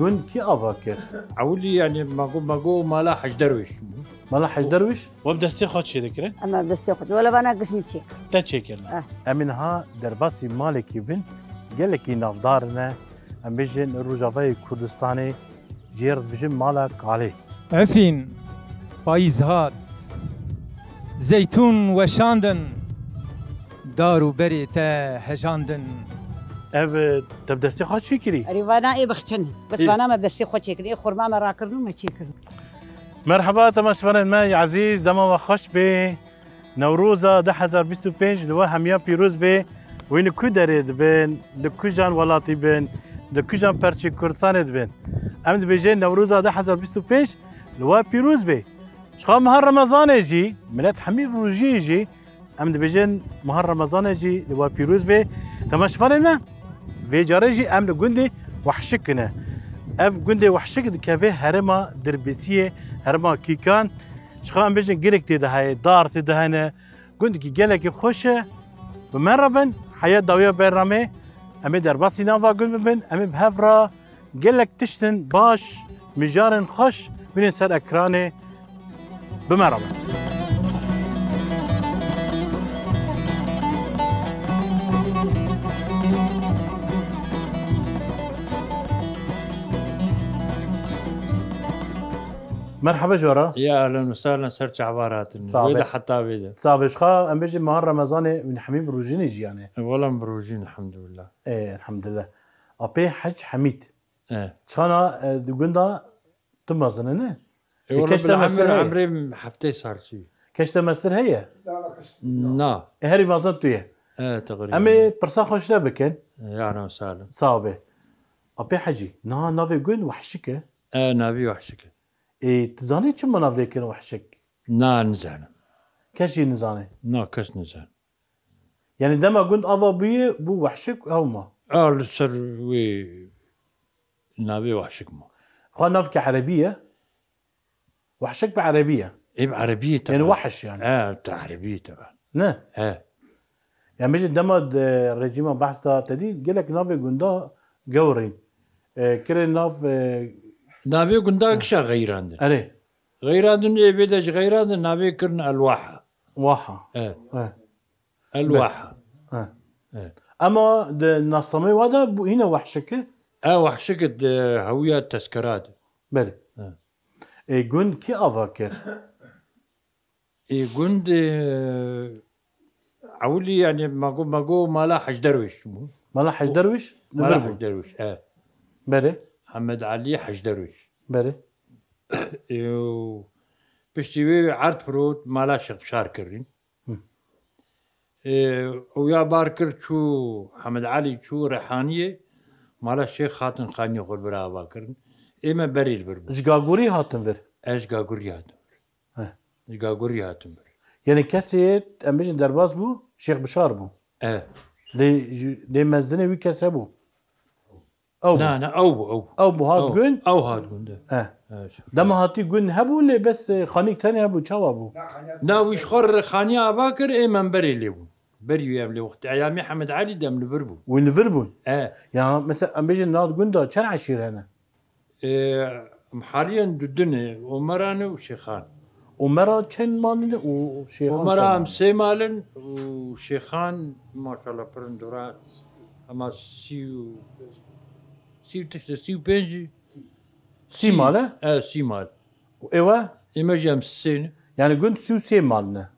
يقول كي أفكر عولي يعني ماقو مالا حج درويش مالا حج درويش وبدستي خود شي ذكره اما بس ياخذ ولا بنا قسمي شيء تشيكل أمنها درباسي مالكي بن قالكي نافدارنا أم بيجن الرجافي كردستاني جير بيجن مالك عليه عفين بايز هاد زيتون وشاندن دارو بري تا هجاندن أب تبدستي خود شي كري ريفانا اي بختن بس إيه. انا ما بدسي خو شكل خرما ما راكرنو ما شكل مرحبا تماشفرن ما عزيز دما وخش به نوروزا 2025 لو هميا بيروز به وين كو دريد بين لكوجان ولاتي بين لكوجان برشي كردستان بين امد بيجي نوروزا 2025 لو بيروز به شخا مهر رمضان يجي ملات حميد روجي يجي امد بيجي مهر رمضان يجي لو بيروز به تماشفرن ما بيجاريجي امد جندي وحشكنا اف جندي وحشك كافيه هرما دربسيه هرما كيكان شخان بيجن جريك تدهاي دار تدهنا قلت كي جالك خوشه بمربن حياة داوية برنامه أمي درباسي نافا قلت ببن أمي بهفرا جالك تشتن باش مجارن خوش بين سر أكرانه بمربن مرحبا جورا يا اهلا وسهلا سرت عبارات صعبة. ويدا حتى بيدا صعب شخا أم بيجي مهر رمضان من حميد روجين يجي يعني ولا مبروجين الحمد لله إيه الحمد لله أبي حج حميد ايه شانا دقوندا تمازننه والله كشتا مستر بالعمر هي. عمري حبتي صار شيء كشتا مستر هي نا هري مازن تويه ايه تقريبا أمي برسا خوش بكن يا اهلا وسهلا صعبة أبي حجي نافي قون وحشكه ايه نبي وحشك إيه تزاني كم نافي كن وحشك نا نزعنا كشي نزاني نا كش نزعنا يعني دما قلت أبا بيه بو وحشك أو ما السر وي نبي وحشك ما خان نافك عربية وحشك بعربية ايه بعربية طبعا يعني وحش يعني ايه عربية طبعا نه ايه يعني بيجي دما الرجيم بحث تدي قال لك نافي قندا جوري كل ناف نبي قنداق شا غير عندنا أري غير عندنا ايه بيدش غير عندنا نبي كرنا الواحة واحة ايه إيه. الواحة إيه. إيه. أما النصامي وهذا هنا وحشك وحشكت هوية تذكارات بلي إيه قن كي أفكر ايه قند عولي يعني ماقو مالا حج درويش مالا حج درويش مالا حج درويش ايه بلي محمد علي حج درويش بلي ايه بشتي عرض فروت مالا شغب شار كرين ايه ويا باركر شو محمد علي شو ريحانية مالا الشيخ خاتن خاني يقول برا باكرن ايما بري البربو جاغوري هاتن فر ايش قاقوري هاتم إيه. ايش قاقوري هاتم يعني كاسيت أمبيجن درباز بو شيخ بشار بو ايه لي مزني وي كسبو أو لا لا او أو بو هات قن او هاد قند دم هاتي قن هبو اللي بس خانيك تاني هبو شوا بو لا ويش خر خانيا اباكر اي من بري ليبو بري يام لي وقت ايام محمد علي دم البربو وين فيربون ايه يعني مثلا أمبيجن نات قن دا كان عشير هنا حاليا ضدنا ومران وشيخان ومرا كان مالن وشيخان ومرام سي مالن وشيخان ما شاء الله برندورات اما سيو بنجي سي ماله سي مال ايوا اما جام السين يعني قلت شو سي مالنا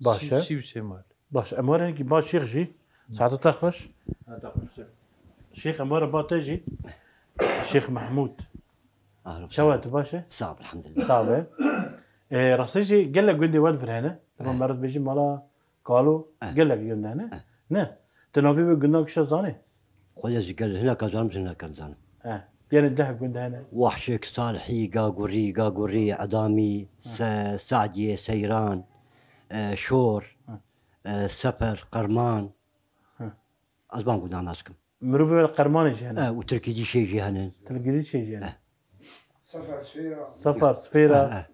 باشا سيو سي مال باش امور هيك باش شيخ جي ساعات تخش شيخ امور باتجي شيخ محمود شوات باشا صعب الحمد لله. صعبه رصيجي قال لك قلدي وين في هنا طبعا مرات بيجي مالا قالوا قال لك قلنا هنا نه تنوفي قلنا كش زاني خويا قال هنا كازان هنا كازان. يعني الذهب قلنا هنا وحشك صالحي قاقوري عدامي سعدية سيران شور سفر قرمان أزبان قلنا ناسكم مروفي القرمان يجي هنا وتركي دي شيء جي هنا تلقي شيء يجي هنا سفر سفيرة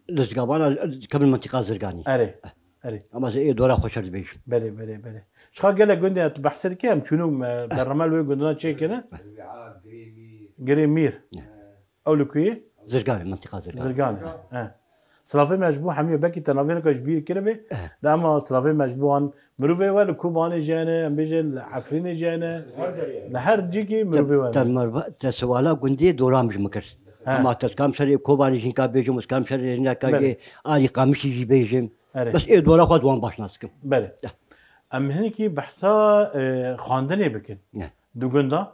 لزقة بانا كم المنطقة زرقاني أري أما زي دورة خوشر بيش بلي شخا قال لك قلنا بحسر كام شنو بالرمال وين قلنا شيء كذا قريمير أو لكوية زرقاني منطقة زرقاني سلافي مجبو حمية بكي تنافين كشبير كده بي لا أما سلافي مجبوان مروفي ولا كوباني جانا بيجن عفرين جانا لحر جيكي مروفي ولا تسوالا قندي دورة مش مكر أما تسكام شري كوباني جنكا بيجم مسكام شري هنا كاجي آلي قامشي جي بيجم بس إيه دورة خد وان باش ناسكم بله أم هنيكي بحثا خاندني بكن دوغندا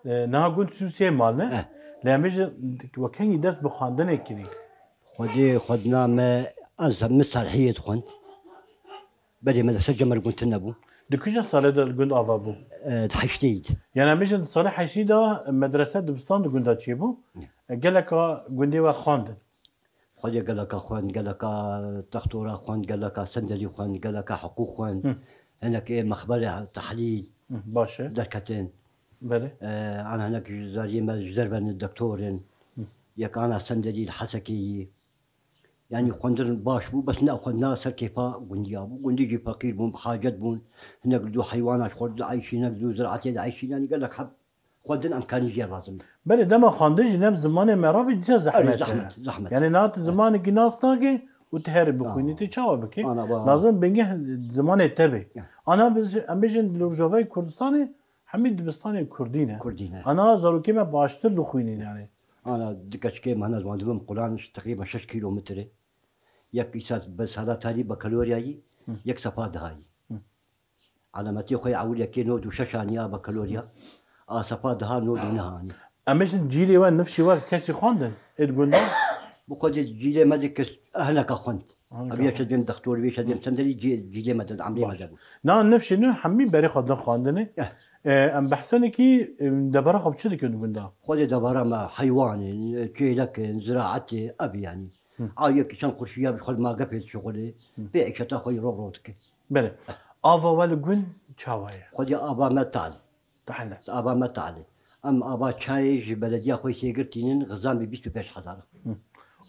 نه قلت شو سي مالنا لا مش وكان يدرس بخاندني كذي خدنا ما أزهم مصالحية خنت بدي مدرسة جمال قلت نبو دكوش صار ده الجند أضابو حشتيد يعني مش صار حشيدا مدرسة دبستان الجند تشيبو قال لك جندي وخاندن خدي قال لك خوان قال لك تختورة خوان قال لك سندلي خوان قال لك حقوق خوان هناك مخبرة تحليل باشا دركتين بله أنا هناك زاري ما جربن الدكتورين يك أنا سندلي الحسكي يعني خوندن باش بو بس ناخذ ناس كيفا جندي ابو جندي جي فقير بون بحاجات بون هناك دو حيوانات خد عايشين هناك دو زراعتي عايشين يعني قال لك حب خوندن امكانيه لازم بله دما خاندج نم زمان مرابي دي زحمه يعني نات زمان ناس ناقي وتهرب بكوني تشاو بكي لازم بنجه زمان تبي انا امبيجن لوجوفاي كردستاني حميد دبستاني كردينه انا زاروكي ما باشتر لخويني يعني انا دكاش كيم انا زمان دوم قران تقريبا 6 كيلومتر يك يسات بس هذا تالي بكالورياي يك صفاد هاي على ما تيخي عولي كينو دو ششانيا بكالوريا صفاد ها نو نهاني امش جيلي وين نفسي وقت كاسي خوندن تقول بقول جيلي ما ديك هناك خوند ابي اشدم دكتور بيش ادم سندري جيلي ما عمري ما نا نفسي نو حمي بري خدن خوندني ام بحسني كي دبره خب شدك تقول خذ دبره ما حيوان كيلك زراعتي ابي يعني يك شان قرشيه بخل ما قفل شغلي بيعك تاخذ روبروتك بله افا ولا جن تشاوايا خذ ابا متال تحلى ابا متال ام ابا شاي بلديه خوي سيغرتين غزام ب 25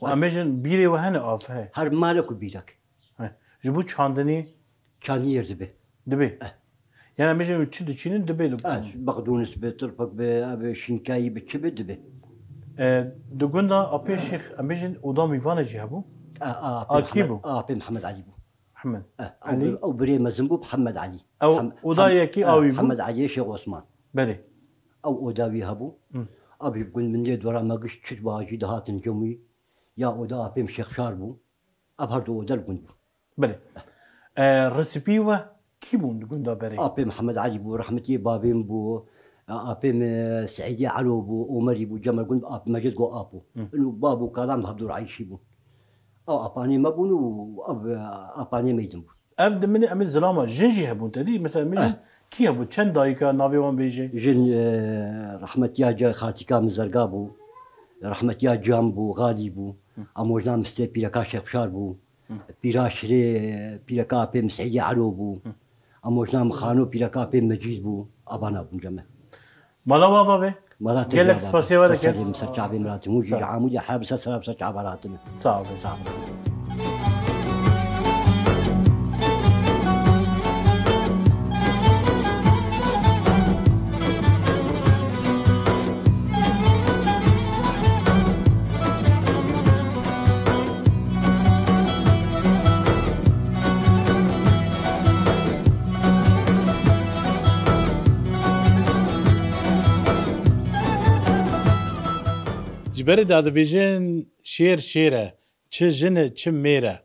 وامجن بيري وهنا اف هر مالك وبيرك جبو چاندني چانير دبي يعني امجن تشينين دبي بقدونس بترفق بشنكاي بتشبد دبي دوغندا ابي شيخ امجن ودام ايفانا جابو كيبو ابي محمد علي بو محمد علي او بري مزنبو محمد علي او ودايكي او محمد علي شيخ عثمان بلي او وداوي هبو ابي بقول من يد ورا ما قش تشباجي دهات جمي يا ودا ابي شيخ شاربو ابهردو ودل بندو بلي ريسيبي و كيبون دوغندا بري ابي محمد علي بو رحمتي بابين بو ابي سعيدي علو بو عمري بو جمال قلت اب مجد جو ابو انه بابو كلام هبدور عايشي بو او اباني ما بونو اباني ميدم ابدا من ام الزلامه جنجي هبون تدي مثلا مجن كي هبو چند دايكا نافي وان بيجي جن رحمتي يا خاتيكا مزرقابو رحمتي يا جامبو غالبو اموجنا مستي بيركا شيخ شاربو بيراشري بيركا بي مسعيدي علو بو اموجنا مخانو بيركا بي مجيد بو ابانا بو جمع مالا بابا بي مرات قال لك سباسي ولا كيف مسرجع مراتي موجي عمودي حابس اسرع مسرجع مراتنا صعب جبري داد بيجن شير شيره چه جنه چه ميره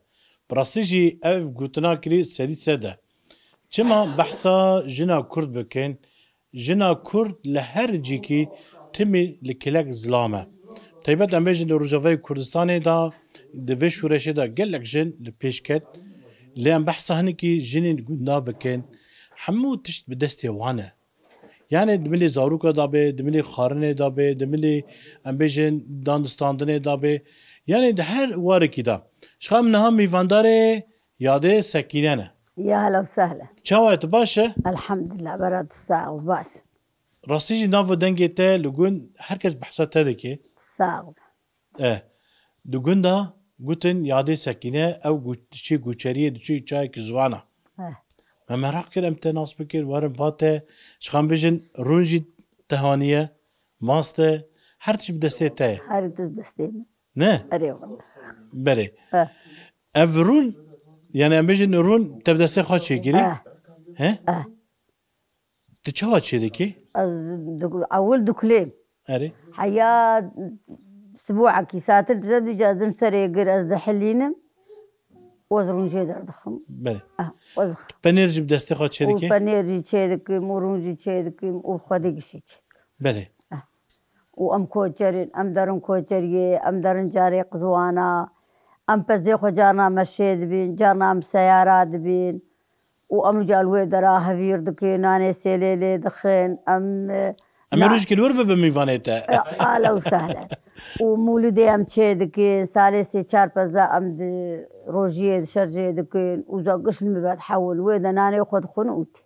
براستيجي اف قوتنا كري سدي سده چما بحثا جنا كرد بكن جنا كرد لهر جيكي تمي لكلك زلامه تيبت امجن روجافي كردستان دا دفي شورشه دا قلك جن لبيشكت لان بحثا هنكي جنين قلنا بكن حمو تشت بدستي وانا يعني دملي زاروكا دابي دملي خارنه دابي دملي امبيجن دانستاندنه دابي يعني ده هر واركي دا شخام نها ميفانداري ياده سكينه يا هلا وسهلا چاوات باشه الحمد لله براد الساعة وباش راستيجي نافو دنگيته لغون هركز بحثاته دكي ساعة لغون دا قوتن ياده سكينه او شي قوچريه دشي چاي كزوانا ما مراق كر امت ناس بكر وارم باته شخام بيجن رونجي تهانيه ماسته هر تش بدسته تاي هر دستين نه أري والله بله افرون يعني امبيجن رون تبدا سي خاطر شي كيري ها تشوا شي دكي أول دكليم اري حياة أسبوع كيسات الجد جازم سري غير أزد حلينم وزرون جدر دخم بله وزخ بنير جب دسته خاطر شي دكي وبنيرجي تشيدكم ورونجي تشيدكم وخدك شي بله وأم كوچرين أم درن كوچريه أم درن جاري قزوانا أم بزي خو جارنا مرشد بين جارنا أم سيارات بين وأم جالوي درا هفير دكي ناني سيليلي دخين أم امروج كلور بميفانيتا أهلا وسهلا ومولدي أم تشيدكي سالي سي چار بزا أم دي روجيه شرجيه دكين وزا قشن مباد حول ويدا ناني خود خنوتي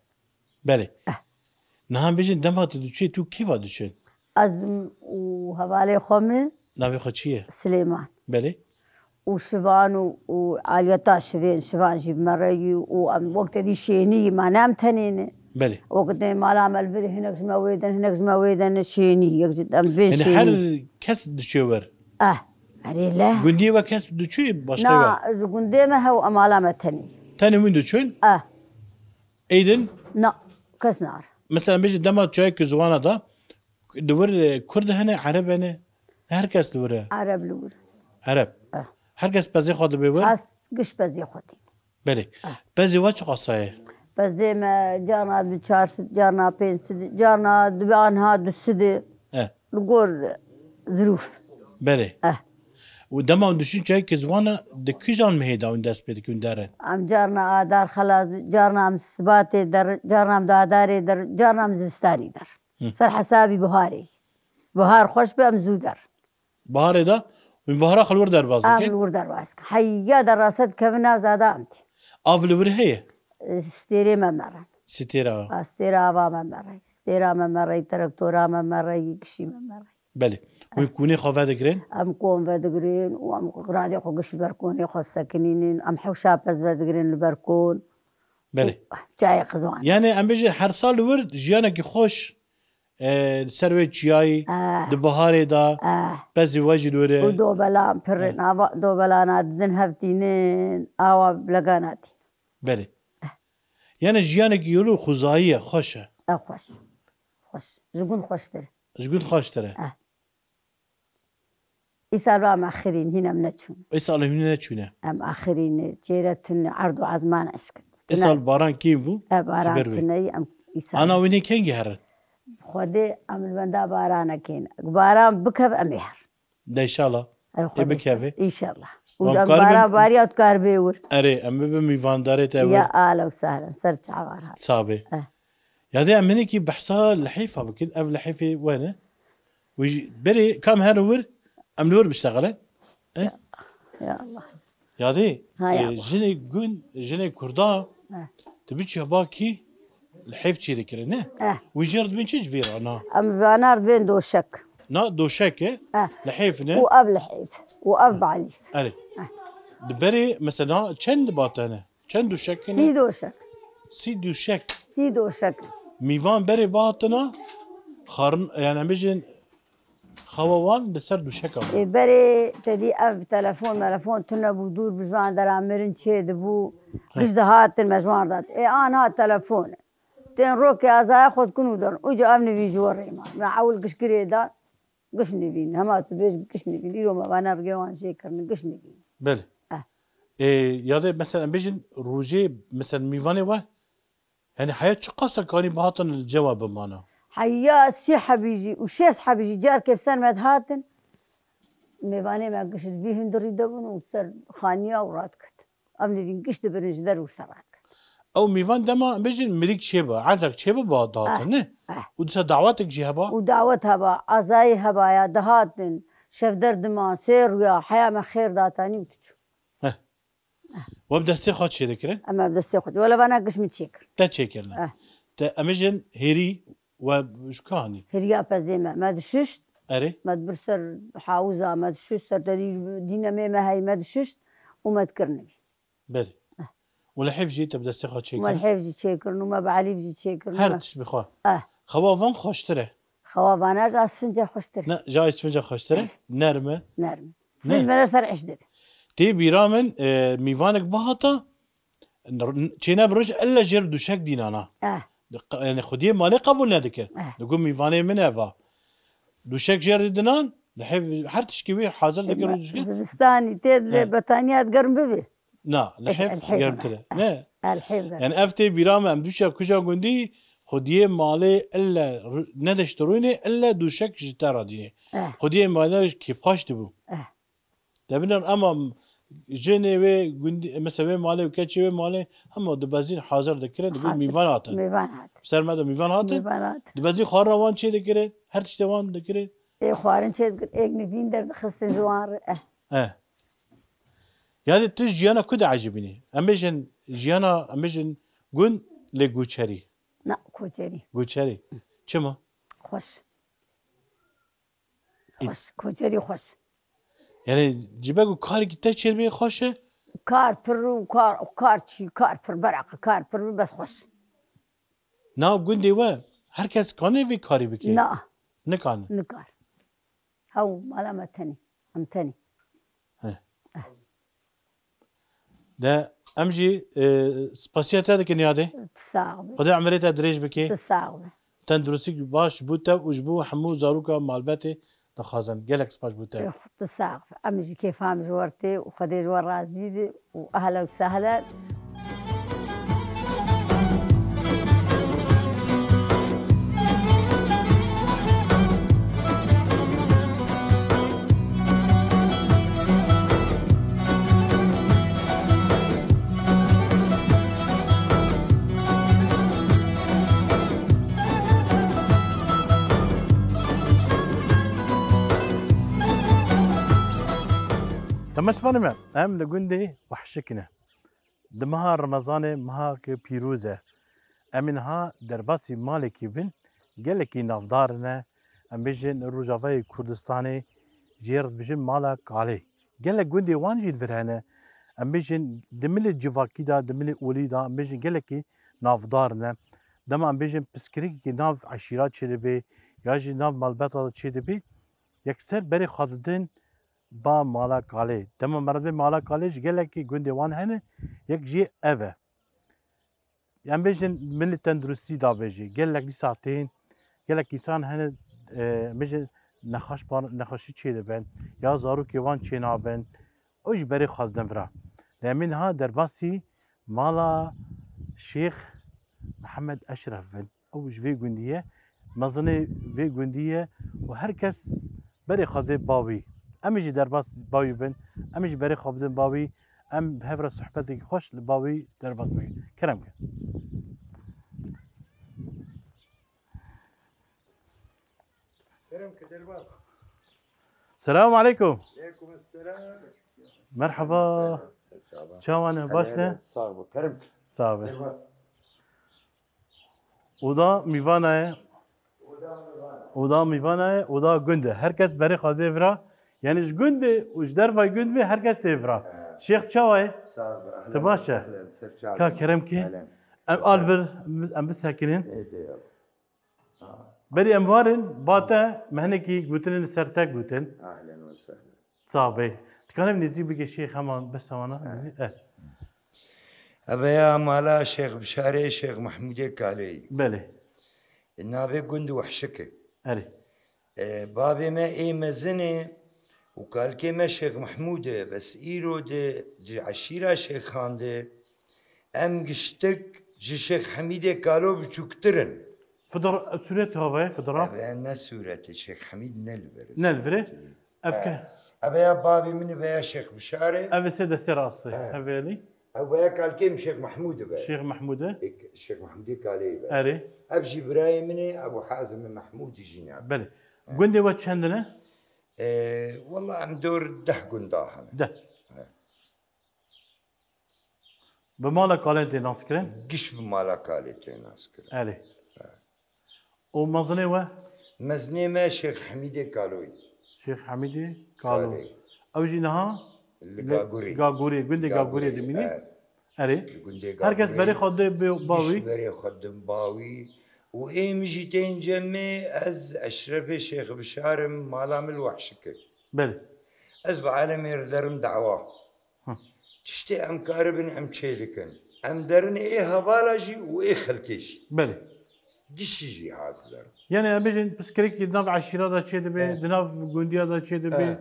بله نهام بيجن دمات دوچي تو كيفا دوچن أزم وهوالي خمي نافي خاطر شي سليمان بله وشفان وعاليتا شفان جيب مريي وقت دي شيني ما نام تنين بله وقت ما لا عمل بري هناك زما ويدن شيني يجد ام بين يعني شيني هر كس دوچور علي لا قندي وكس دوچي باشقا نا قندي ما هو امالا ما تني تاني وين دوچون ايدن نا كس نار مثلا بيجي دمات چاي كزوانا دا دور كرد هنا عرب هنا هر كس دوره عرب لور عرب هر كس بزي خود بيور حس قش بزي خدي بله بزي واش قصايه بس زي ما جانا بشار جانا بين جانا دبانها دسدي لقور ظروف بله ودما دوشين چاي كزوانا دكيجان مهيدا وين داس بيدكون دارن ام جارنا آدار خلاص جارنا ام سباتي در جارنا ام داداري در جارنا ام زستاني در سر حسابي بهاري بهار خوش بام زودر بهار دا من بهار خلور در بازك ام ور واسك حيا دراسات كبنا زادا امتي افلور هي استيري ممرن ستيرا استيرا با ممرن استيرا ممرن تركتورا ممرن كشي ممرن بله ويكوني خافا دكرين ام كون فدغرين وام قرادي خو قش بركون خو ساكنين ام حوشا بس فدغرين البركون بله جاي قزوان يعني ام بيجي هر سال ورد جيانك خوش سروي چياي د بهار دا بس واجد وره ودو بلان فرنا دو بلانا دن هفتينين اوا بلغاناتي بله يعني جيانك يلو خزائيه خوشه خوش جگون خوشتر جگون خوشتره إسالو أم آخرين هنا منتشون إسال هنا نتشونه أم آخرين جيرتن عرض وعزمان أشكل إسال باران كيم بو باران تناي أم إسال أنا ويني كين جهرن خدي أم البندا بارانا كين باران بكف أميهر ده إن شاء الله بكافي إن شاء الله وأم باران باريا وتكار بيور أري أم بميفان داري تاور يا أهلا وسهلا سرت عوارها صابي يا ده أمني كي بحصا لحيفة بكين أف لحيفة وين ويجي بري كم هرور أم نور بيشتغله يا الله يا دي جني جون جني كردان تبي شباكي الحيف شي ذكر نه ويجرد من شيء فيرا أنا أم فانار بين دوشك نا دوشك لحيف نه وأب لحيف وأب بعلي أري دبري مثلا چند باتنه چند دوشك نه سي دوشك سي دوشك ميوان بري باتنا خارن يعني بيجن خوان لسر دوشك بري تدي أب تلفون تنبو دور بجوان درامرن چه دبو قش دهات المجوان دات أنا 10 روكي ازاي خود كنو دون وجا امني في جوري ما اول قشكري دا قش نبين همات بيش قش نبين يروم وانا بجوان شيكر قش نبين بله ياده مثلا بيجن روجي مثلا ميفاني و يعني حياة شو قصة كاني بهاتن الجواب معنا حيا سي حبيجي وشيس حبيجي جار كيف سن مدهاتن ميفاني ما قش بيهن دري دبن وصر خانية وراتكت أمني بين قش دبرنج در وسراك او ميفان دما بيجن ملك شيبا عزك شيبا بهاتن نه ودسا دعواتك جيهبا ودعوتها با عزايها با يا دهاتن شف درد ما سير ويا حياة ما خير داتاني وتشو وبدستي خد شي ذكرن أما بدستي خد ولا بنا قش متشكر تا تشيكرنا تا امجن هيري وشو كاني هريا بزيمة ما دششت اري ما تبرسر حاوزة ما دششت سر دينا ما هاي ما دششت وما تكرني بلي ولحيف جيت بدستي خد شي وما الحيف جي تشكر وما بعلي بجي تشكر هرتش بخوا اه خوافان خوشتره خوابانا جا سفنجة خوشتر لا جاي سفنجة خوشتره نرمه نرم سفنج مرة سر عشدر تي بيرامن ميفانك بهاتا تشينا بروج الا جرب دوشك دينانا يعني خديه مالي قبول ندكر نقول ميفاني من افا دوشك جرد دينان لحيف حرتش كبير حاضر ذكر زمستاني تيد بطانيات قرم ببي لا لحيف قرمت له لا الحيف يعني افتي بيرام ام دوشا كوجا غوندي خديه مالي الا ندشتروني الا دوشك جتارا ديني خديه مالي كيف خاش تبو تبينا اما جني و غوندي مثلا مالي وكاتشي مالي اما دبازين حاضر ذكر تقول ميفانات ميفانات سر ما ميفانات ميفانات دبازين خار روان شي ذكر هر تشتوان ذكر اي خوارن شي اك نبين در خص جوار يعني تج جيانا كده عجبني امجن جيانا امجن قن لغوچري لا كوچري غوچري چما خوش كوچري خوش يعني جيبك كاري كي تشيل بي خوشه كار پر وكار شي كار پر برق كار پر بس خوش نا قندي و هركس كان في كاري بكي لا نكان نكار هو مالا تاني ام تاني ده امجي سباسياتا دك نياده تساعد قد عمريتا دريج بكي تساعد تندرسي باش بوتا وجبو حمو زاروكا مالباتي تخازن جالك سباش بوتا تساعد امجي كيف هم جورتي وخدي جوار رازيدي واهلا وسهلا تمشفاني ما ام لقندي وحشكنا دمها رمضان مها كبيروزة امنها درباسي مالكي بن قالكي نافدارنا ام بيجن الرجافي كردستاني جيرد بيجن مالك عليه قالك قندي وانجي الفرهنة ام بيجن دملي جيفاكي دا دملي اولي دا ام بيجن قالكي نافدارنا دما ام بيجن بسكريكي ناف عشيرات شدبي ياجي ناف مالباتا شدبي يكسر بري خاطدين با مالا کاله دم مرد مالا کالهش گله کی گنده وان هنه یک جی اوه یم بیشن ملی تندرستی دا بیشی گله کی ساعتین گله کی سان هنه بیشن نخاشی چیده بند یا زارو کی وان چینا بند اوش بری خالدن فرا لمن ها درباسی مالا شیخ محمد اشرف بند اوش وی گندیه مزنه وی گندیه و هر کس بری خالد باوی امجي درباس باوي بن امجي بري خابدن باوي ام هفرة صحبتك خوش لباوي درباس بن كرمك درباس السلام عليكم عليكم السلام مرحبا شلون باشنا صعب كرمك صعب ودا ميفانا ودا ميفانا ودا جنده هركس بري خاده فرا يعني ايش قندي وش درفا قندي هركز تفرا شيخ شواي تباشا كا كرمكي ام الفل ام بساكنين بري اموارن باتا مهنكي قوتن سرتك قوتن اهلا وسهلا صعبه تكلم نزيد بك الشيخ همان بس انا ابيا مالا شيخ بشاري شيخ محمود كالي بله النابي قندي وحشكي اري بابي ما اي مزنه وقال كيما شيخ محمود بس ايرو دي عشيره شيخ خانده ام قشتك جي شيخ حميده قالوا بشكترن فدر سوريت هواي فدرا أنا سورة الشيخ حميد نلبرز نلفري افكا أبا بابي من بيا شيخ بشاري ابي سيد السراسي هبالي أبا قال كيم شيخ محمود بيا شيخ محمود الشيخ محمود قال إيه بيا اري أبجي براي مني أبو حازم من محمود جيناب بلي قندي واتش عندنا والله أم دور دحقن داهنا ده بمالك قالنتي ناسكرين قش بمالا قالتي ناس كلا اري ومزني و مزني ما شيخ حميد قالوي شيخ حميدي قالوا قالي اوجي نها اللي قاقوري غاغوري قندي غاغوري دميني اري قندي هركز بري خد باوي بري خدم باوي وإيم جيتين جمي أز أشرف شيخ بشارم مالام الوحشكل بلي أز بعالم يردرم دعوة ها. تشتي أم كاربن أم تشيلكن أم درن إيه هبالاجي وإيه خلكيش بلي ديش يجي هازدر يعني ابيجن بسكريك دناف عشيرة دا تشي دبي دناف قندية دا تشي دبي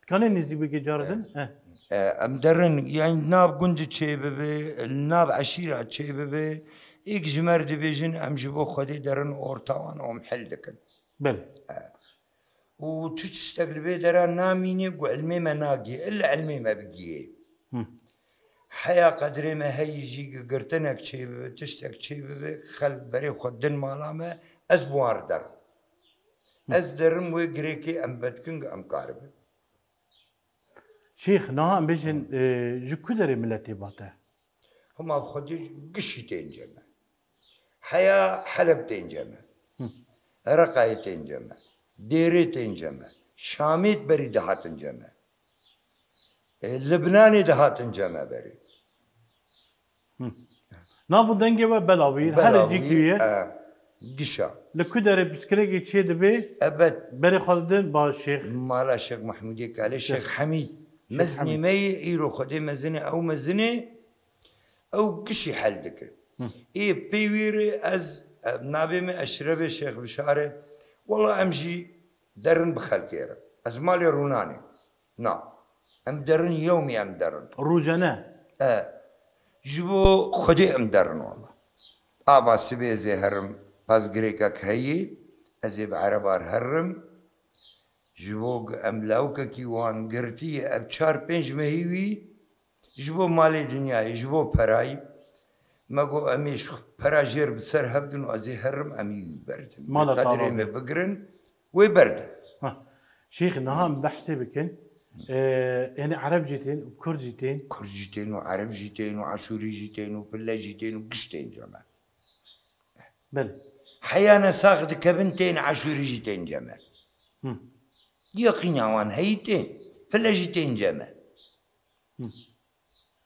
كان نزي بكي جاردن أم درن يعني ناب قند تشيببي ناب عشيرة تشيببي إيك جمر دبيجن أم جبو خدي درن أورتاوان أو محلدكن بلي وتستقبل بي دران ناميني وعلمي ما ناقي إلا علمي ما بقيه حيا قدري ما هيجي قرتنك شيء تشتك شيء خل بري خدن مالامه از بواردر از درم ويجريكي ام بدكنج ام قارب شيخ نها امبيجن جو كدري ملتي باتا هما خدي قشي تنجمه حيا حلب تنجمه رقاي تنجمه ديري تنجمه شاميت بري دهات تنجمه لبناني دهات تنجمه بري نافو دنجي و بلاوي هل جيكويه قشا لكدري بسكريك تشي دبي ابد بري خدن با شيخ مالا شيخ محمود قال شيخ حميد مزني مي ايرو خدي مزني او مزني او قشي حلدك اي بيويري از نابي مي اشرب شيخ بشاره والله امشي درن بخلكيره از مالي روناني نعم ام درن يومي ام درن روجنا جبو خدي ام درن والله ابا سبي زي هرم باز غريكك هي ازي بعربار هرم جبو املاوك كيوان قرتي ابشار بنج مهيوي جبو مالي دنيا جبو براي ماقو اميش براجير بسر هبدن وازي هرم امي بردن قدري ما بقرن ويبردن شيخ نهام بحسي بكن يعني عرب جيتين وكرد جيتين كرد جيتين وعرب جيتين وعشوري جيتين وبلا جيتين وقشتين جمال بل حيانا ساخد كبنتين عشوري جيتين جمال يقين عوان هيتين فلا جيتين جمال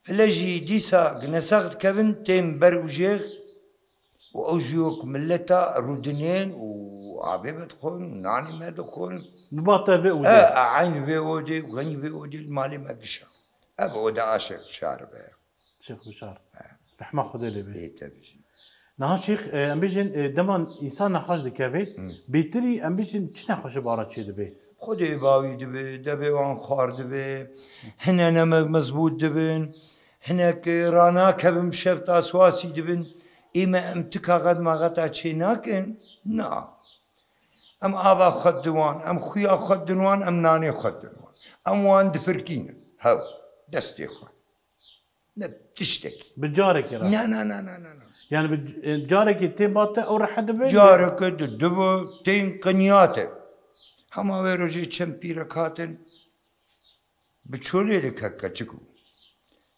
فلا جي ديسا قنساخد كبنتين بروجيغ واوجيوك ملتا رودنين وعبيبة تخون ونعني ما تخون بباطة بيودي عين بيودي وغني بيودي المالي ما قشا ابعد عاشق شارب شيخ بشار رحمة خذي لي بي ايه تبجي نها شيخ امبيجن دمان انسان نخاش دكابي بيتري امبيجن چنا خوش بارات شي دبي خدي باوي دبي دبي وان خار دبي هنا نما مزبوط دبن هناك رانا كبم شفت اسواسي دبن إما امتكا غد ما غتا شي ناكن نا ام ابا خدوان ام خويا خدوان ام ناني خدوان ام وان دفركين هاو دستي خو بتشتكي بجارك يا لا لا لا لا لا يعني بجارك تباته او رح دبي جارك دبو تين قنياته هما ويروجي چمپيرا كاتن بچولي لكاكا چكو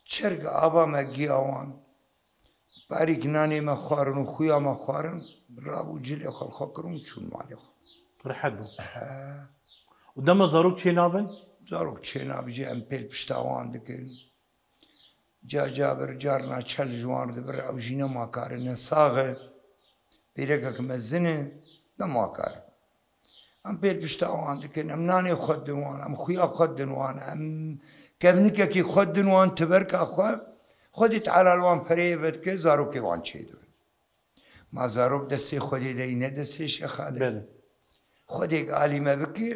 چرگ آبا ما گياوان باریک نانی ما خوارن و خویا ما خوارن رابو جلی خال خاکرون چون مالی خو رحدو ودم زاروك چی نابن؟ زاروك چی نابجی ام پیل پشتاوان دکن جابر جارنا چل جوان دبر او جینا ما کاره نساغه بیرکا کمزنه نما کاره ام پیل پشتاوان دکن ام نانی خود دوان ام خویا خود دوان ام کبنکا کی خود دوان تبرکا خواه خودی تعالی الوان پریبت که زاروکی وان چه دو ما زاروک دستی خودی دینه دستی شخاده بله خودێک عالیمە بکێ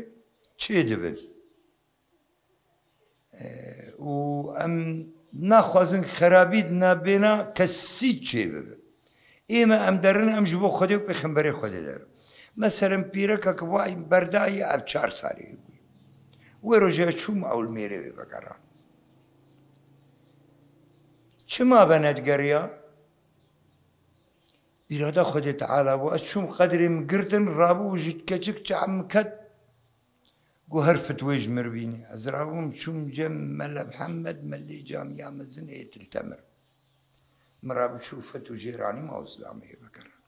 چێ دەبن و ئەم ناخوازن خراپیت نابێنا کەسی چێ ببن ئێمە ئەم دەرن ئەم ji بۆ خودێ و پێخەمبەرێ خودێ دەر مەسەرم پیرەکە کە وای بەردایە ئەب 4 ساڵێ بووی وێ ڕۆژێ چووم ئەول مێرەوێ بەگەڕان چما بەنەتگەریە ئیرادە خودێ تەعالا بوو ئەس چووم قەدرێم گرتن ڕابوو ژیت کەچک چام کەت گو هەر فتوێژ مروینێ ئەزرابووم چووم جەم مەلە محەممەد مەلێ جامیا مەزن ئێتل تەمر مرابچوو فەت و ژێرانی ماوسلامەیە بەگەڕان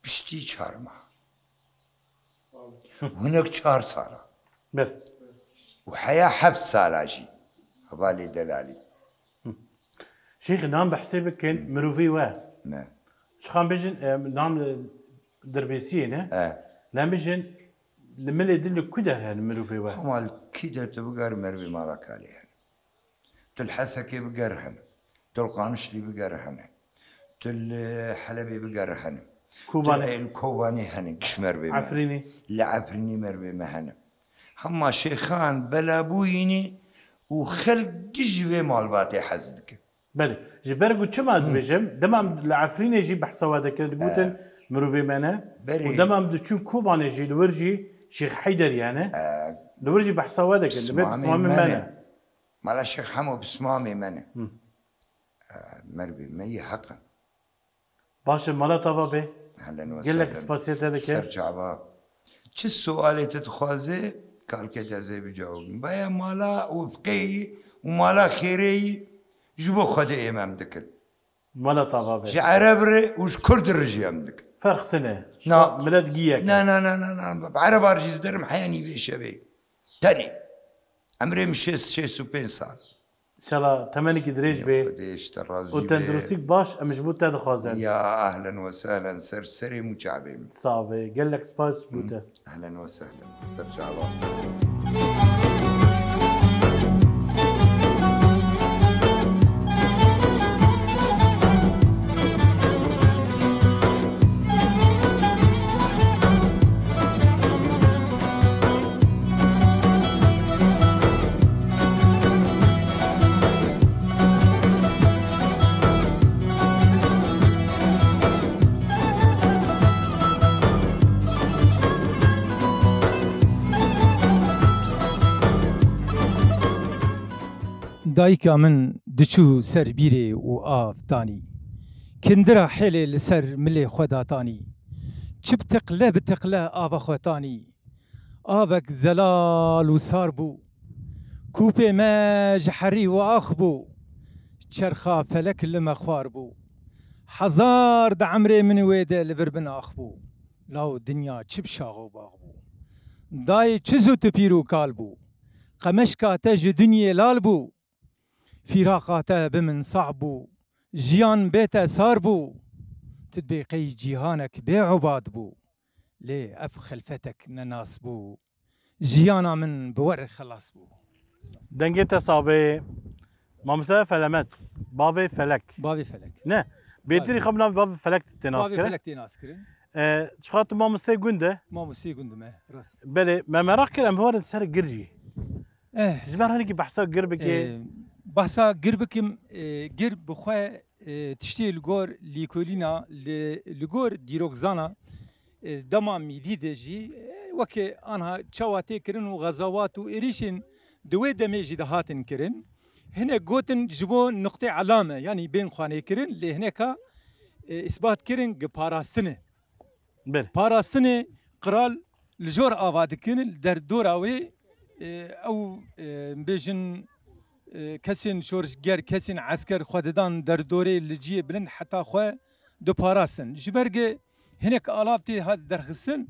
پشتی 4 ماه هونەک 4 ساڵە بله و حەیا 7 ساڵاژی هەواڵێ دەلالی شيخ نام بحسابك كان مروفي واه نه شخان بيجن نام دربيسين نام بيجن لملي دل كده هن مروفي واه هەماڵ کی دەتبگەر مەروی ماڵەکالی هەن تل حەسەکێ بگەر هەن تل قامشلی بگەر هەنە تل حەلەبێ بگەر هەنە کۆبانی هەنە گشمەر بێ عفريني لە عفرینی مەروێمە هەنە هەمما شێخان بەلابووینی و خەلکیش وێ ماڵباتێ حەز دکە بله جبرجو كما بيجم دمام العفرين يجي بحسوا هذا كده قلتن مروفي منا ودمام دشون كوبان يجي لورجي شيخ حيدر يعني لورجي بحسوا هذا كده بسمامي منا مالا شيخ حمو بسمامي منا مربي مي حقا باشا مالا طبعا به اهلا قال وسهلا لك سباسيت هذا كده سرجعبا چه سؤالي تتخوازي قال كده زي بجاوب بايا مالا وفقي ومالا خيري جبو خده امام دكن مالا طبعا به عربري وش كرد الرجيم دكن فرق تنا نا ملاد جيك نا بعرب ارجيز درم حياني بيشبي تاني عمري مشي 65 سال ان شاء الله تمنك دريج به قديش ترازي وتندرسيك باش مجبوط هذا خازن يا اهلا وسهلا سرسري متعبي صعبه قال لك سباس بوتا اهلا وسهلا سرجع الله دایکا من دچو سر بیره و آف دانی کندرا حیله لسر ملی خوداتانی چه بتقله بتقله آوا خوتانی آوک زلال و سار بو کوپه ما جحری و آخ بو چرخا فلک لما خوار بو حزار د عمره من ویده لوربن آخ بو لاو دنیا چه بشاغو باغ بو دای چه زو تپیرو کال بو قمشکا تج دنیا لال بو فراقاته بمن صعبو جيان بيته صاربو تدبيقي جيهانك بعباد بو ليه اف خلفتك نناسبو جيانا من بور خلاص بو دنجت صابي مامسا فلمت بابي فلك بابي فلك نه بيتري خمنا بابي فلك تناس بابي فلك تناس كرن شخاط مامسا قنده ماموسي قنده ما راست بله ما مراك كلام هو سر قرجي جبار هنيك بحثا قربك بحثا قربكم قرب بخوا تشتي الجور ليكولينا الجور ديروكزانا دما ميديد جي وكي أنا شواتي كرن وغزوات وإريشن دوي دميجي دهاتن كرن هنا قوتن جبون نقطة علامة يعني بين خواني كرن اللي هناك إثبات كرن باراستنه باراستنه قرال الجور آواد كرن در دوراوي أو بيجن كسين شورشگر كسين عسكر خوددان در دوره لجيه بلند حتى خو دو باراستن جبرگه هناك آلافتي هاد درخستن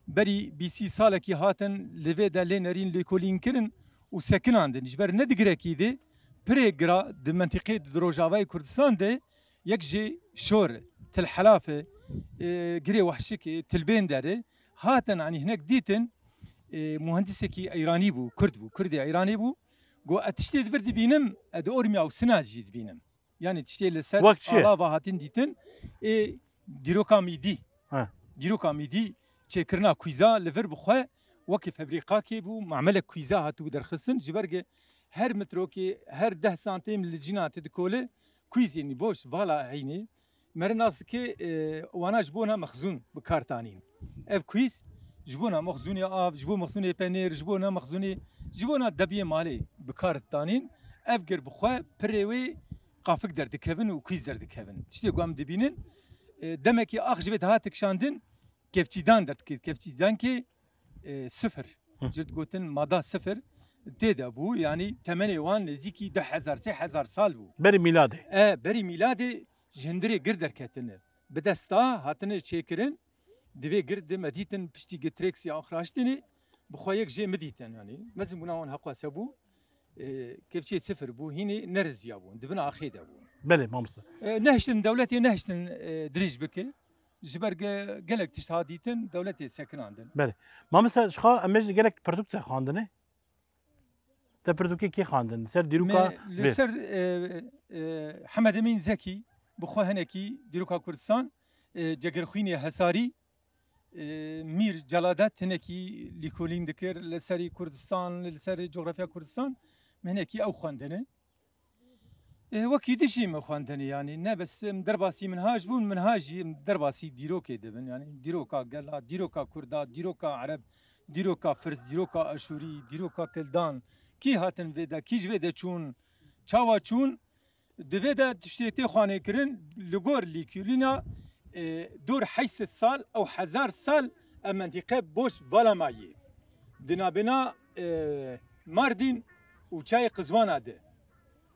بري بيسي سالكي هاتن لفيدا لينرين ليكولين كرن وسكن عندن جبر ندقرا كيدي بريقرا دي منطقة دروجاواي كردستان دي يكجي شور تل حلافة قري وحشكي تلبين داري هاتن يعني هناك ديتن مهندسكي ايراني بو كرد بو كردي ايراني بو قو اتشتي دفرد بينم اد اورمي او سناج جيد بينم يعني تشتي لسر على هاتن ديتن ديروكا ميدي ديروكا ميدي چێکردنا کویزا لەڤەر بخوا وەکی فەبریقاکێ بوو معمەلە کویزا هاتوو دەرخستن ji ber her metrokê her 10 santim li cîna te dikole kuîzên boş vala heynê mere nas dike wana ji bona mexzûn bi kartanîn. Ev kuîz ji bona mexzûnê av, ji bo mexzûnê penêr, ji bona mexzûnê ji bona debiyê malê bi kar danîn ev gir bixwe pirê wê qafik derdikevin û kuîz derdikevin. Tiştê ku em dibînin demekî ax ji vê dihat kişandin kevçîdan derdikir. Kevçîdankê sıfır. Ji gotin mada sıfır. Têde bû yanî temenê wan nêzîkî 2000 sal bû. Berî miladê. Berî miladê ji hindirê gir derketine. Bi desta hatine çêkirin divê gir de me dîtin piştî gitrêksiya axiraştinê bixwe yek jê midîtin yanî. Mezin bûna wan heqwase bû kevçiyê sıfır bû hînê neriziya bûn dibin axê de bûn. Berî mamsa. Nehiştin dewletê nehiştin dirêj bike. Ji ber gelek tişt hadîtin dewletê sekinandin. Berî. Mamsa xwe em ê gelek pirtûk te xwandine? Te pirtûkê kê xwandin? Ser dîroka li ser Hemed Emîn Zekî bixwe hinekî dîroka Kurdistan cegirxwînê Hesarî Mîr Celadet hinekî lîkolîn dikir li serî Kurdistan li serî coğrafya Kurdistan hinekî ew xwendine. Wekî dişî min xwendinê yanî ne bes derbasî minhaj bûn minhajî derbasî dîrokê dibin yanî dîroka gela, dîroka Kurda, dîroka Ereb, dîroka Firs, dîroka Eşûrî, dîroka Kildan kî hatin vê de kî ji vê de çûn çawa çûn divê de tiştê tê xwanê kirin li gor lîkolîna dor 800 sal ew 1000 sal em mentîqe boş vala mayê. Di navbêna Mardin û çayê Qizwana de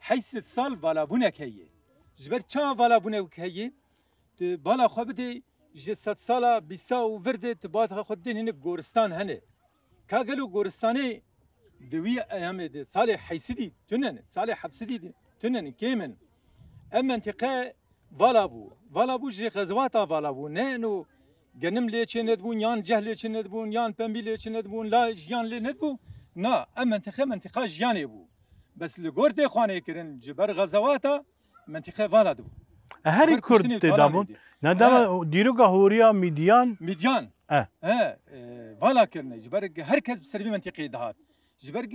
800 sal valabûnek heye. Ji ber çawa valabûnek heye? Tu bala xwe bidê ji 100 sala bîsta û vir de tu bata xwe din hinek goristan hene. Ka gelo goristanê di wî eyamê de salê heysidî tunenin, salê hevsidî de tunenin kêmin. Em mentîqe vala bû. Vala bû ji xezwata vala bû. Ne no genim lê çê nedibûn, yan ceh lê çê nedibûn, yan pembî lê çê nedibûn, la jiyan lê nedibû. Na, em mentîqa jiyanê bû. Bes li gor tê xwanê kirin ji ber xezewata mentîqe vala dibû. Herî Kurd tê dabûn. Ne dema dîroka Hûriya Midyan. Midyan. Vala kirine ji ber herkes bi ser vî mentîqê dihat. Ji ber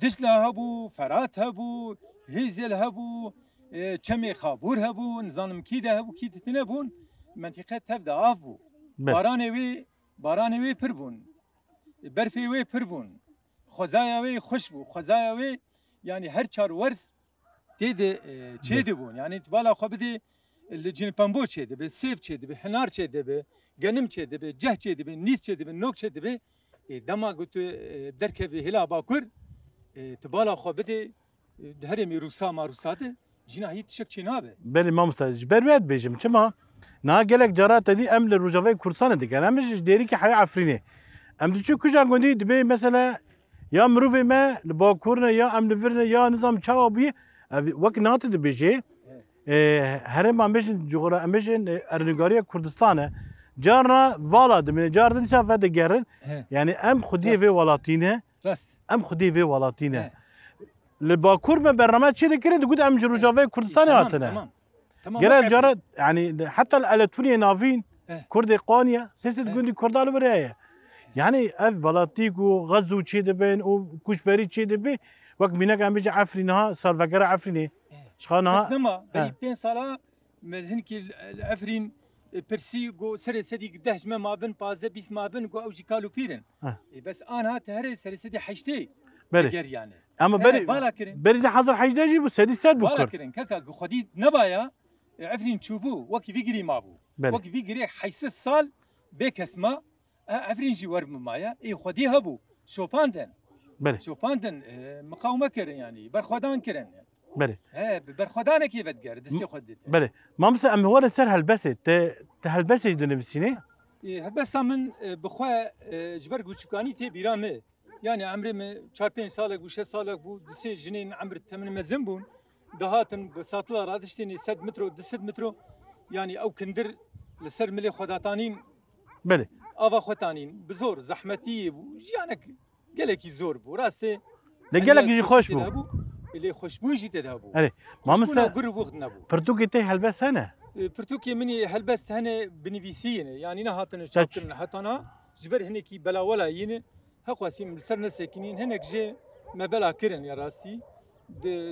Dijla hebû, Ferat hebû, Hêzel hebû, Çemê Xabûr hebû, nizanim kî de hebû, kî tîne bûn, mentîqe tev de av bû. Baranê wê pir bûn. Berfê wê pir bûn. Xwezaya wê xweş bû. Xwezaya wê yanî her çar wers tê de çê dibûn. Yani bala xwe bidê li Cinpembo çê dibe, sêv çê dibe, hinar çê dibe, genim çê dibe, ceh çê dibe, nîz çê dibe, nok çê dibe. Dema gotu derkevê hêla bakur tu bala xwe bidê di herêmê Rûsa marûsa de cîna hî tişek çê nabe. Berî mamsa ji ber wê dibêjim çima na gelek cara te dî em li Rojavayê Kurdistanê dikin. Em ji derîkê heya Efrînê. Em diçû kujan gundî dibê mesela ya mirovê me li bakur ne ya em li vir ne ya nizam çawa bûye wek natê dibêjê herêma em bêjin em bêjin Erdogariya Kurdistan e carna vala dibîne car dîsa ve digerin yani em xwediyê vê welatî ne em xwediyê vê welatî ne li bakur me bername çê dikire digot em ji Rojavayê Kurdistanê hatine gelek cara yani heta li Eletûniyê navîn Kurdê Qaniya sêsed gundî Kurda li vir heye. Yani ev welatî ku Xezû çê dibin û kuşberî çê dibe wek mînek em bêje Efrîn ha salvegera Efrînê Xanema berî 5 sala me hinkî Efrîn pirsî got serê sedî 10 me mabin 15-20 mabin got ew jî kalûpîrin. Bes an hat herê serê sedî heştê diger yani. Ama berî de hazır hecdê jî bû sedî sed bû vala kirin keka xwedî nebaya Efrîn çûbû wekî vî girî mabû. Wekî vî girê 800 sal bê kesma Efrîn jî wermin maya xwedî hebû şopandin. Şopandin miqawme kirin yani berxwedan kirin. Berê. Berxwedanekê vedger destê xwe dide. Berê. Mamsa em were ser helbesê te helbesê dinivîsînê? Helbesa min bixwe ji ber guçûkanî tê bîra me. Yani emrê me 4-5 salek bû 6 salek bû disê jinên emr temin mezin bûn. Dihatin bi satila radiştênê 100 metro 200 metro yani ew kindir li ser milê xwe datanîn. Berê. Ava xwe tanîn bi zor zehmetî bû jiyanek gelekî zor bû rastê. De gelek jî xweş bû. Lê xweşbûn jî tê de hebû. Erê. Mamsa gur bû nebû. pirtûkê tê helbes hene? پرتوکی منی هلبست هنه بنویسینه یعنی نه هاتن چاپ کردن حتی نه جبر هنه کی بلا ولا یینه هقواسیم سر نسکنین هنه که مبلا کردن یا راستی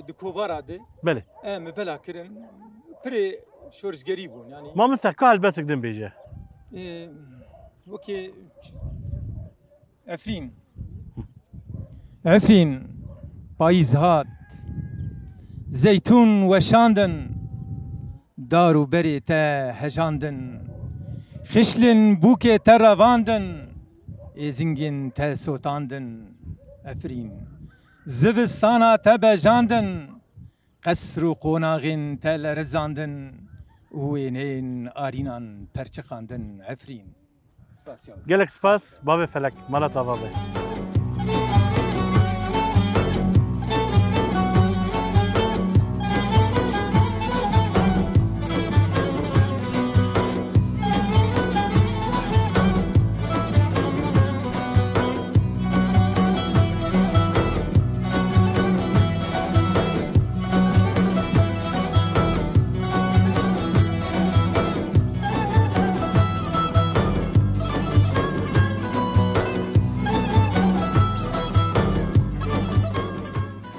د کووارا ده بله مبلا کردن پر شورشگری بون یعنی ما مثل که هلبست کدن بیجه وكي عفرين بايز هات زيتون وشاندن دارو بري تا هجاندن خشلن بوكي ترواندن ازنگن تا سوتاندن عفرين زبستانا تبجاندن قصر قوناغن تا لرزاندن وينين آرينان پرچقاندن عفرين گلک سپاس باب فلک مالا تابابه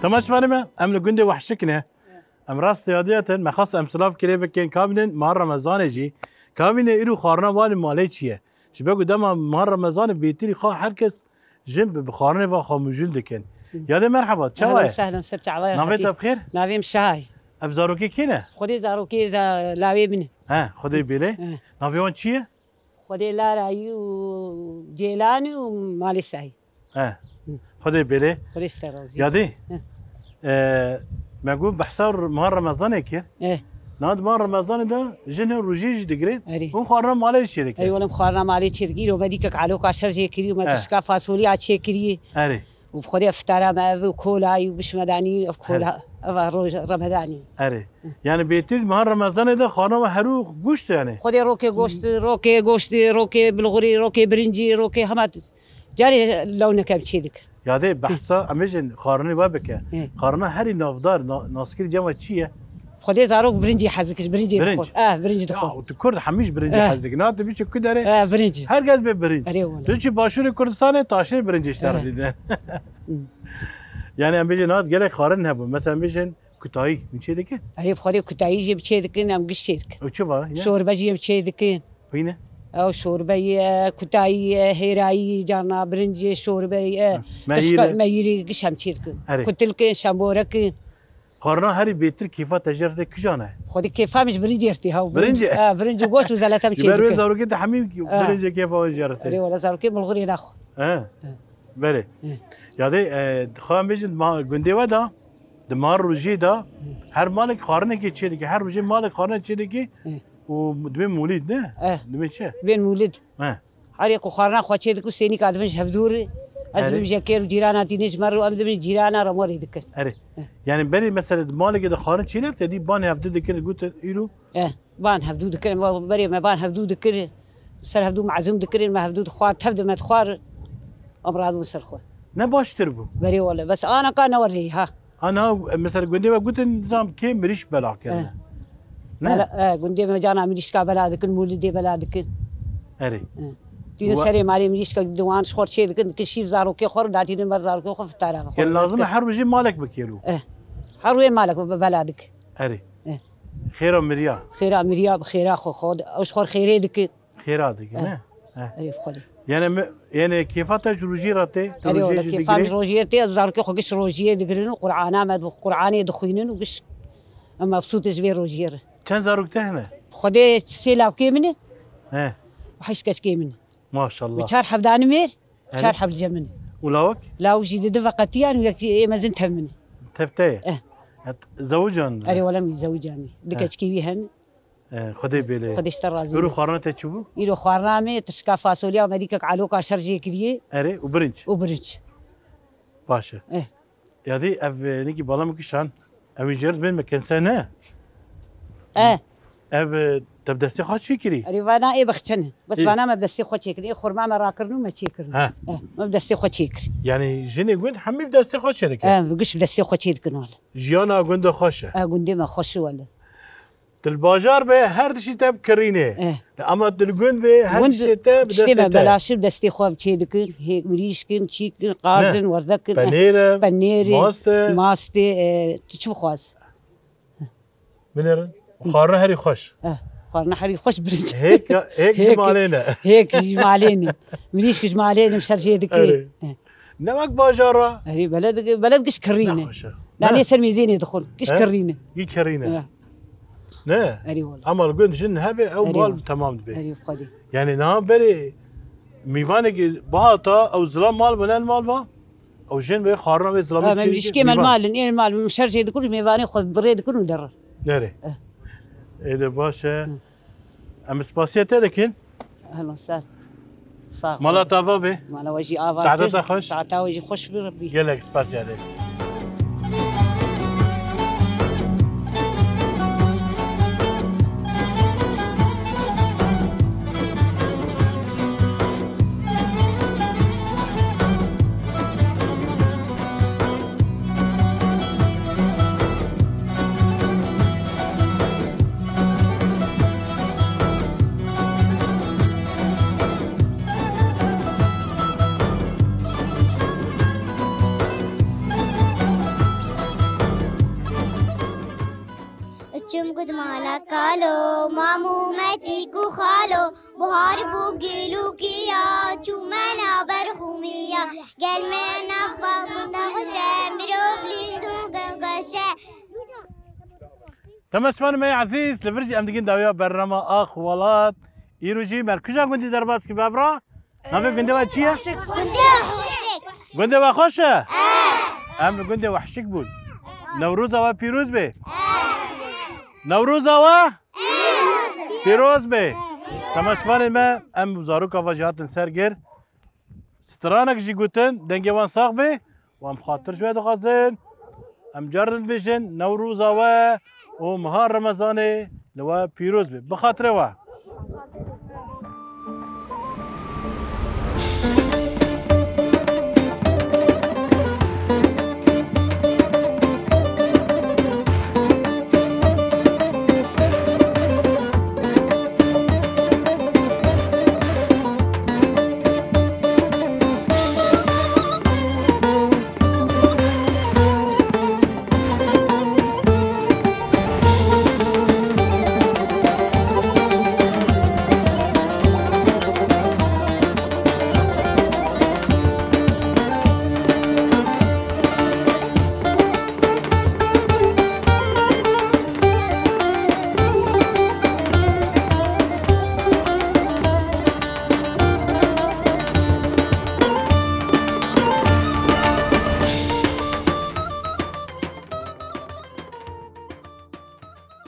تماش مالما ام لجندي وحشكنا ام راس رياضيات ما خاص ام سلاف كريبك كان كامل مهر رمضان يجي كامل يرو خارنا والي ماليتشيه شباب قدام مهر رمضان بيتري خا حركس جنب بخارنا وخا موجود دكن يا دي مرحبا اهلا وسهلا ست عوايا نبيت بخير نبي مشاي ابزاروكي كينا خدي زاروكي لاوي بني خدي بيلي نبيون تشيه خدي لا رايو جيلاني ومالي ساي خدي بيلي خدي استرازي يا دي معقول بحصار مهر رمضان كي ناد مهر رمضان ده جنه روجيج دقرين وخارنا مالي شيء اي والله مخارنا مالي شيء لو بديك علوك 10 جي كري وما تشكا فاصوليا تشي كري وبخدي افطار ما وكولا وبش مداني كولا رمضاني يعني بيتي مهر رمضان ده خارنا هرو گوشت يعني خدي روكي گوشت روكي بالغري روكي برنجي روكي همات جاري لونك كم شيء ذكر يا دي بحثا امجن خارني بابك خارنا هري نافدار ناسكير جمع تشيه خدي زاروك برنجي حزك برنجي دخول برنجي دخول تكرد حميش برنجي حزك نات بيش كدره برنجي هر قاز برنجي تجي باشور كردستان تاشر برنجي اشتغل يعني امجن نات قالك خارن هبو مثلا امجن كتاي من شي دكه اي خدي كتاي جيب شي دكن ام قشيك وشبا شوربه جيب شي دكن وينه او شوربه كتاي هيراي جانا برنجي شوربه ميري قشم شيركن كتلك شامبورك خارنا هري بيتر كيفا تجربه كجانه خدي كيفا مش برنجي ارتي هاو برنجي برنجي قوت وزلتها مشي دكن يبقى زاروكي ده حميم برنجي كيفا وجرته اي ولا زاروكي ملغري ناخذ بله يا دي خام بيجن ما غندي ودا دمار روجي ده هر مالك خارنه كي تشي هر روجي مالك خارنه تشي ودمين مولد نه دمين شو بين مولد هريك وخارنا خواتي دكو سيني كادمش هفدور ازم جاكير جيرانا تينيش مرو ام دمين جيرانا رموري دكر يعني بني مثلا مالك ده خارن شي نبت دي بان هفدو دكر قلت يلو بان هفدو دكر بري ما بان هفدو دكر سر هفدو معزوم دكر ما هفدو خوار تفد ما تخوار امراض وسر خو نباش تربو بري والله بس انا كان اوريها انا مثلا قلت نظام كيم بريش بلا كده لا قندي ما جانا مليشكا بلادك المولدي بلادك اري تينا سري مالي مليشكا دوان شخور شي كشيف زاروكي خور داتي نمر زاروكي خو فتارا كان لازم حرب جي مالك بكيلو حروي مالك ببلادك اري خير مريا خير مريا بخير خو خود اوش خور خيريدك خيراتك اري خودي يعني كيفاتا جروجيرتي اري ولا كيف جروجيرتي زاروكي خو قش روجيه دغرين قرعانا ما قرعاني دخوينن وقش اما مبسوط جوي روجير كان زاروك تهنا خدي سيلاو كيمني وحش كاش كيمني ما شاء الله وشار حبدان مير شار حبل جمني ولاوك لا وجي دفقتيان ويا ما زنت همني تفتي زوجان اري ولا متزوجاني دكاش كيويهن خدي بيلي خدي اشترازي يرو خارنا تشوفو يرو خارنا مي تشكا فاصوليا ومديك علوكا شرجي كريه اري وبرنج باشا يا دي اف نيجي بالا مكشان اوي جرد بين مكان سنه اف تبدستي خاط شكري ريفانا اي بختن بس انا ما بدستي خاط شكري خرما ما راكرنو ما شكري ما بدستي خاط شكري يعني جيني قلت حمي بدستي خاط شركه بقش بدستي خاط شكري ولا جيانا قند خوشه قندي ما خوش ولا الباجار به هر شيء تاب كرينه اما تلقون به هر شيء تاب دسته بلاش دستي خواب چه دكن هيك مريشكن چيكن قارزن وردكن بنيره ماستي تشو خواز بنيره خارنا هري خوش خارنا هري خوش برج هيك جمالينا هيك جماليني مريشك جماليني مشرجي دكي نمك باجارة هري بلد قش كرينه لا يسر ميزين يدخل قش كرينه كرينه نه اري والله اما الجند جن هبه او مال تمام به اري فقدي يعني نها بري ميوانك باتا او ظلام مال بنان مال با او جن به خارنا به ظلام ما مش كيما المال ان المال مشرجي كل ميواني خذ بريد كل مدرر نري اذا باشا ام سباسيته لكن اهلا وسهلا صاغ مالا تافا به مالا وجي افا ساعتها خوش ساعتها وجي خوش بربي يلك سباسيته चुमकुद माला कालो मामू मैती को खालो बुहार बू गिलू किया चुमना बरखुमिया गल में ना पामुंदा खुशे बिरोफली तू गंगशे تمسمن ما عزيز لبرجي ام دقين داويا برنامج اخ ولاد يروجي مركزا قندي دربات كي بابرا نبي قندي واتشيه قندي وخوشه ام قندي وحشك بود نوروز و پیروز به نوروز و پیروز به تمسمن ما ام زارو کا وجهات سرگر سترانك جي گوتن دنگوان ساق به و ام خاطر شويه دغازن ام جرد بيجن نوروز و مهار رمضان لو پیروز به بخاطر و